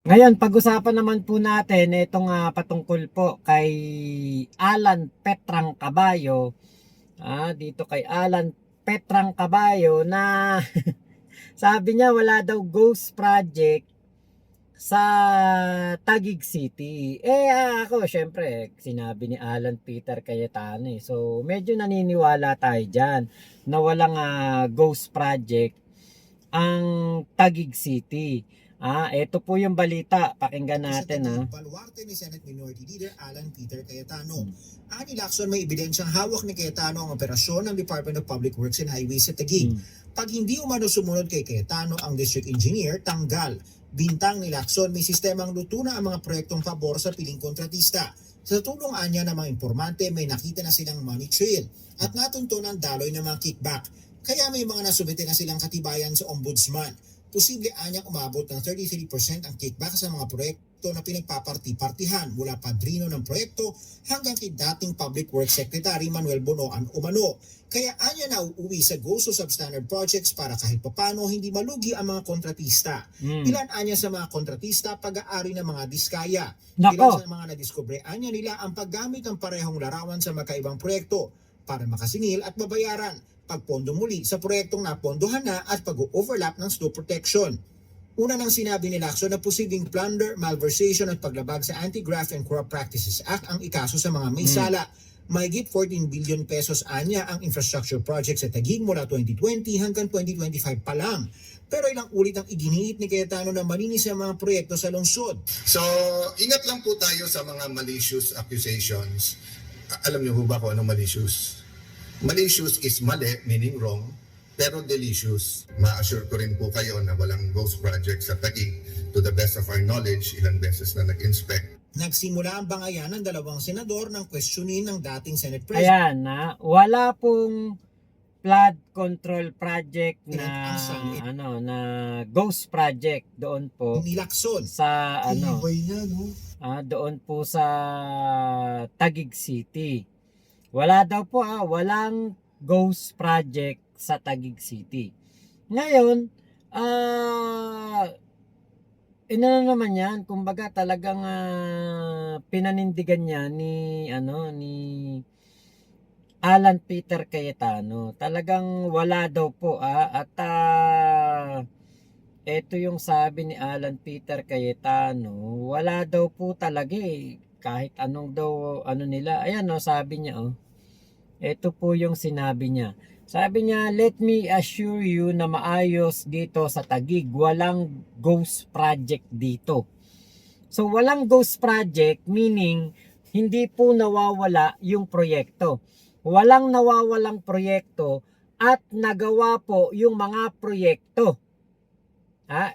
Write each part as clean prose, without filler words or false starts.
Ngayon, pag-usapan naman po natin itong patungkol po kay Alan Petrang Caballo. Dito kay Alan Petrang Caballo na sabi niya wala daw ghost project sa Taguig City. Ako syempre sinabi ni Alan Peter Cayetano So medyo naniniwala tayo diyan na walang ghost project ang Taguig City. Ito po yung balita. Pakinggan natin Baluarte ni Senate Minority Leader Alan Peter Cayetano. Ani Lacson, may ebidensyang hawak ni Cayetano ang operasyon ng Department of Public Works and Highways sa Taguig. Pag hindi umano sumunod kay Cayetano ang district engineer, tanggal. Bintang ni Lacson, may sistemang luto na ang mga proyektong pabor sa piling kontratista. Sa tulong anya ng mga informante, may nakita na silang money trail at natuntunan daloy ng mga kickback. Kaya may mga nasubite na silang katibayan sa ombudsman. Posible anyang umabot ng 33% ang kickback sa mga proyekto na pinagpaparti-partihan mula padrino ng proyekto hanggang kay dating Public Works Secretary Manuel Bonoan Umano. Kaya anya na uuwi sa GOSO substandard projects para kahit papano hindi malugi ang mga kontratista. Ilan anya sa mga kontratista pag-aari ng mga diskaya. Ilan sa mga nadiskubre anya nila ang paggamit ng parehong larawan sa magkaibang proyekto para makasingil at babayaran. Pagpondo muli sa proyektong napondohan na at pag-overlap ng slope protection. Una nang sinabi ni Lacson na posibleng plunder, malversation at paglabag sa Anti-Graft and Corrupt Practices Act ang ikaso sa mga may sala. Mahigit 14 billion pesos anya ang infrastructure project sa Taguig mula 2020 hanggang 2025 pa lang. Pero ilang ulit ang iginiit ni Cayetano na malinis ang mga proyekto sa lungsod. So, ingat lang po tayo sa mga malicious accusations. Alam niyo ho ba kung anong malicious? Malicious is mali, meaning wrong, pero delicious. Ma-assure ko rin po kayo na walang ghost project sa Taguig. To the best of our knowledge, ilang beses na nag-inspect. Nagsimula ang bangayan ng dalawang senador ng questionin ng dating Senate President. Wala pong flood control project na na ghost project doon po ni Lacson sa doon po sa Taguig City. Wala daw po walang ghost project sa Taguig City. Ngayon, naman yan, kumbaga talagang pinanindigan niya ni Alan Peter Cayetano. Talagang wala daw po at ito yung sabi ni Alan Peter Cayetano, wala daw po talaga kahit anong daw nila. Ayan sabi niya ito po yung sinabi niya. Sabi niya, let me assure you na maayos dito sa Taguig. Walang ghost project dito. So walang ghost project meaning hindi po nawawala yung proyekto. Walang nawawalang proyekto at nagawa po yung mga proyekto.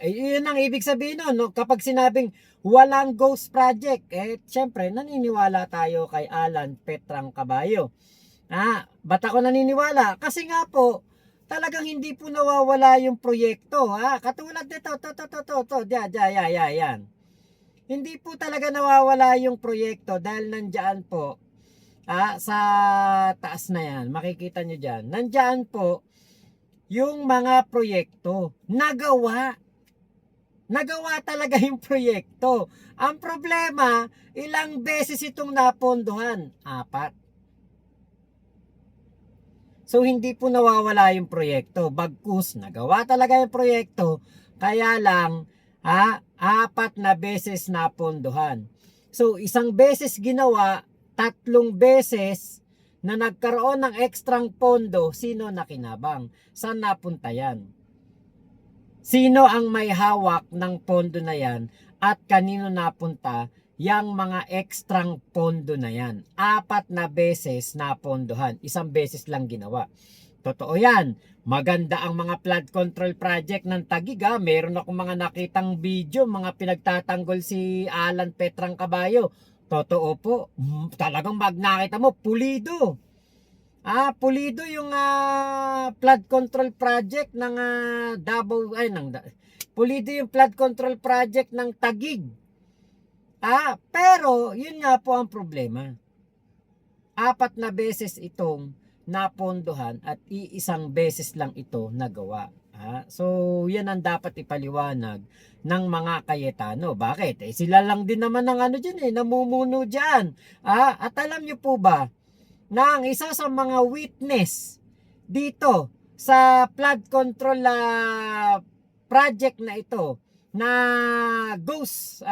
Yun ang ibig sabihin no? Kapag sinabing walang ghost project, syempre naniniwala tayo kay Alan Petrang Caballo. Ba't ako naniniwala? Kasi nga po, talagang hindi po nawawala yung proyekto. Katulad nito, yan. Hindi po talaga nawawala yung proyekto dahil nandyan po, sa taas na yan, makikita nyo dyan, nandyan po yung mga proyekto. Nagawa talaga yung proyekto. Ang problema, ilang beses itong napondohan? 4. So hindi po nawawala yung proyekto. Bagkus, nagawa talaga yung proyekto. Kaya lang, 4 na beses napondohan. So isang beses ginawa, 3 beses na nagkaroon ng ekstrang pondo, sino nakinabang? Saan napunta yan? Sino ang may hawak ng pondo na yan at kanino napunta yang mga ekstrang pondo na yan? 4 na beses napondohan, isang beses lang ginawa. Totoo yan. Maganda ang mga flood control project ng Taguig. Meron akong mga nakitang video, mga pinagtatanggol si Alan Petrang Caballo. Totoo po. Talagang nakita mo, pulido. Pulido yung flood control project ng pulido yung flood control project ng Taguig. Pero yun nga po ang problema. 4 na beses itong napondohan at iisang beses lang ito nagawa. So, yan ang dapat ipaliwanag ng mga Cayetano. Bakit? Sila lang din naman ang ano dyan namumuno dyan. At alam nyo po ba, na ang isa sa mga witness dito sa flood control project na ito, na ghost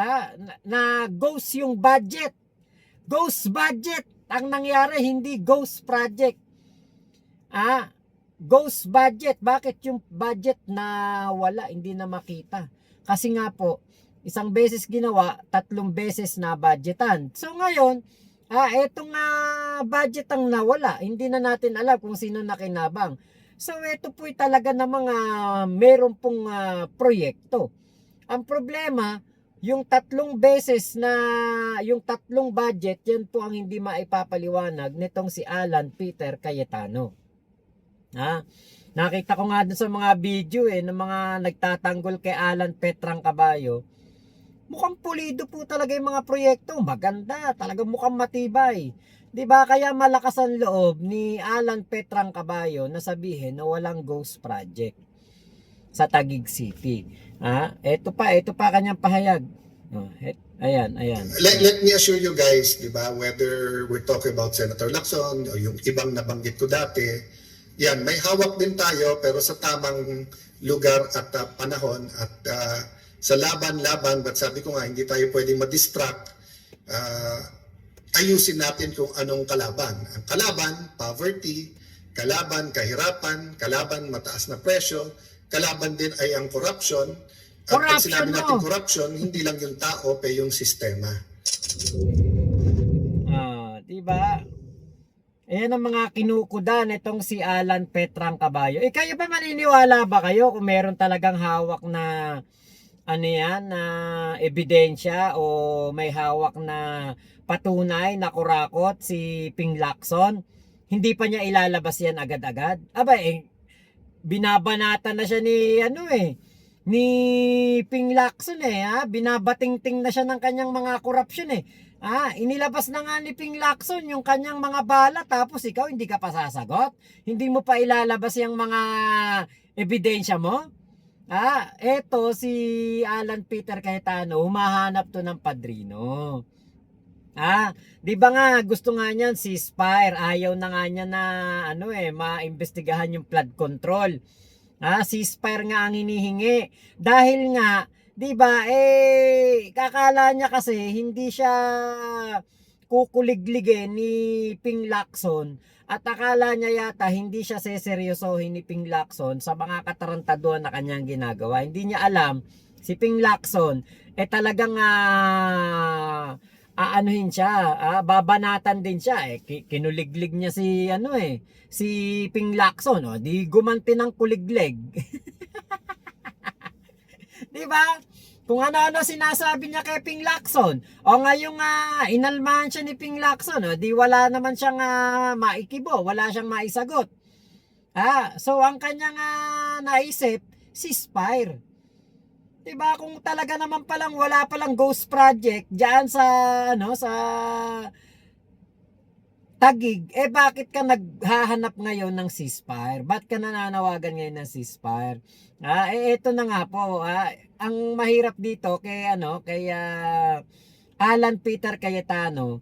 yung budget. Ghost budget ang nangyari, hindi ghost project. Ghost budget. Bakit yung budget na wala, hindi na makita? Kasi nga po, isang beses ginawa, 3 beses na budgetan. So ngayon, etong budget ang nawala. Hindi na natin alam kung sino nakinabang. So ito po'y talaga na mga meron pong proyekto. Ang problema, yung 3 beses na, yung 3 budget, yan po ang hindi maipapaliwanag nitong si Alan Peter Cayetano. Nakita ko nga dun sa mga video ng mga nagtatanggol kay Alan Petrang Caballo. Mukhang pulido po talaga yung mga proyekto. Maganda, talagang mukhang matibay. 'Di ba? Kaya malakas ang loob ni Alan Petrang Caballo na sabihin na walang ghost project sa Taguig City. Ito pa kanyang pahayag. Ayan. Let me assure you guys, di ba, whether we're talking about Senator Lacson o yung ibang nabanggit ko dati, yan, may hawak din tayo pero sa tamang lugar at panahon at sa laban-laban, but sabi ko nga, hindi tayo pwedeng ma-distract. Ayusin natin kung anong kalaban. Ang kalaban, poverty, kalaban, kahirapan, kalaban, mataas na presyo, kalaban din ay ang corruption. At pag sinabi natin corruption, hindi lang yung tao, pa yung sistema. Diba? Ayan ang mga kinukuda nitong si Alan Petrang Caballo. Kayo ba maniniwala ba kayo kung meron talagang hawak na na ebidensya o may hawak na patunay na kurakot si Ping Lacson? Hindi pa niya ilalabas yan agad-agad? Binabanatan na siya ni Ping Lacson binabatingting na siya ng kanyang mga korupsyon inilabas na nga ni Ping Lacson yung kanyang mga bala, tapos ikaw hindi ka pa sasagot? Hindi mo pa ilalabas yung mga ebidensya mo? Eto si Alan Peter Cayetano, humahanap to ng padrino. Di ba nga gusto nga niyan si Spire, ayaw na nga niya na maimbestigahan yung flood control. Si Spire nga ang hinihingi dahil nga, di ba, kakala niya kasi hindi siya kukuligligin ni Ping Lacson at akala niya yata hindi siya seseryosohin ni Ping Lacson sa mga katarantaduhan na kanyang ginagawa. Hindi niya alam si Ping Lacson talagang aanuhin siya, babanatan din siya. Kinuliglig niya si Ping Lacson, di gumanti ng kuliglig. Di ba? Kung ano-ano sinasabi niya kay Ping Lacson. Ngayong inalmahan siya ni Ping Lacson, di wala naman siyang maikibo, wala siyang maisagot. So ang kanyang naisip, si Spire. Di ba? Kung talaga naman palang wala palang ghost project diyan sa sa Taguig, bakit ka naghahanap ngayon ng ceasefire? Ba't ka nananawagan ngayon ng ceasefire? Ito na nga po, ang mahirap dito kay Alan Peter Cayetano,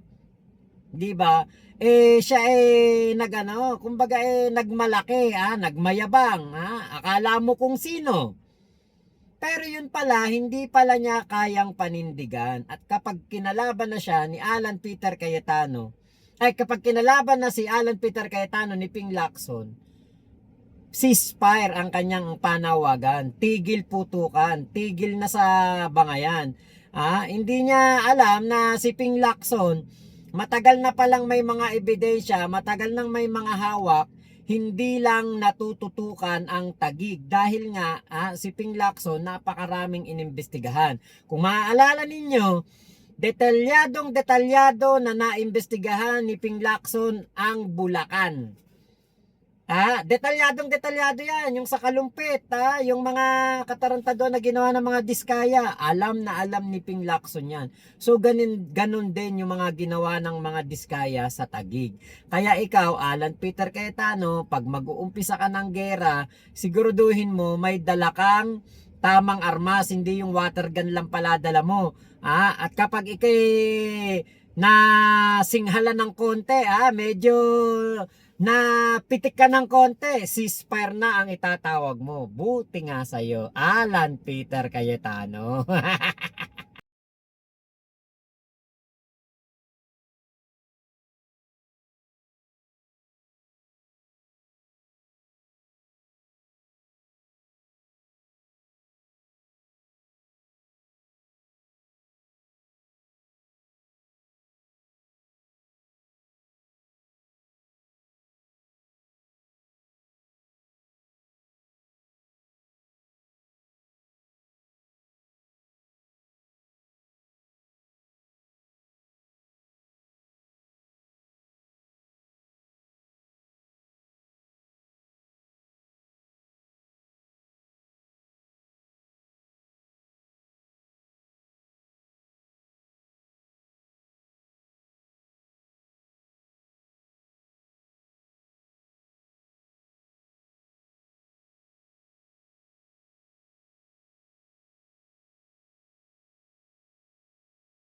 'di ba? Siya kumbaga nagmalaki, nagmayabang, akala mo kung sino. Pero yun pala, hindi pala niya kayang panindigan. At kapag kinalaban na siya ni Alan Peter Cayetano, kapag kinalaban na si Alan Peter Cayetano ni Ping Lacson, ceasefire ang kanyang panawagan. Tigil putukan, tigil na sa bangayan. Hindi niya alam na si Ping Lacson, matagal na palang may mga ebidensya, matagal nang may mga hawak, hindi lang natututukan ang Taguig. Dahil nga, si Ping Lacson, napakaraming inimbestigahan. Kung maaalala ninyo, detalyado na naimbestigahan ni Ping Lacson ang Bulacan. Detalyado yan. Yung sa kalumpit, yung mga katarantado na ginawa ng mga diskaya. Alam na alam ni Ping Lacson yan. So, ganun din yung mga ginawa ng mga diskaya sa Taguig. Kaya ikaw, Alan Peter Cayetano, pag mag-uumpisa ka ng gera, siguraduhin mo may dala kang tamang armas, hindi yung water gun lang pala dala mo. At kapag ikay na singhala ng konti, medyo na pitik ka ng konti, ceasefire na ang itatawag mo. Buti nga sa'yo, Alan Peter Cayetano.